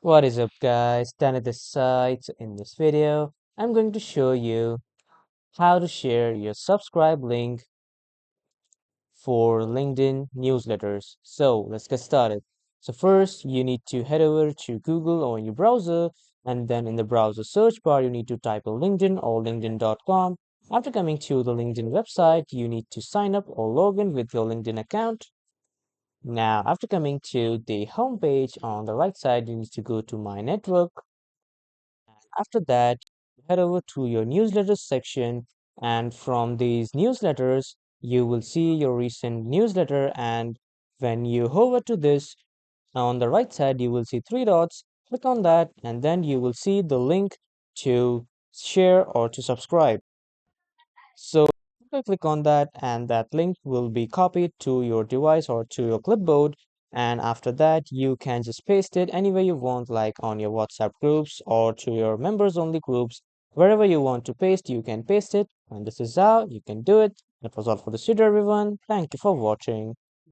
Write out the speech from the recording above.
What is up, guys? Danny this side. So in this video, I'm going to show you how to share your subscribe link for LinkedIn newsletters. So let's get started. So first, you need to head over to Google or in your browser, and then in the browser search bar, you need to type in LinkedIn or LinkedIn.com. After coming to the LinkedIn website, you need to sign up or log in with your LinkedIn account. Now, after coming to the home page on the right side, you need to go to My Network. After that, head over to your newsletters section, and from these newsletters, you will see your recent newsletter. And when you hover to this, on the right side, you will see three dots. Click on that, and then you will see the link to share or to subscribe. So click on that, and that link will be copied to your device or to your clipboard. And after that, you can just paste it anywhere you want, like on your WhatsApp groups or to your members only groups. Wherever you want to paste, you can paste it. And this is how you can do it. That was all for this video, everyone. Thank you for watching.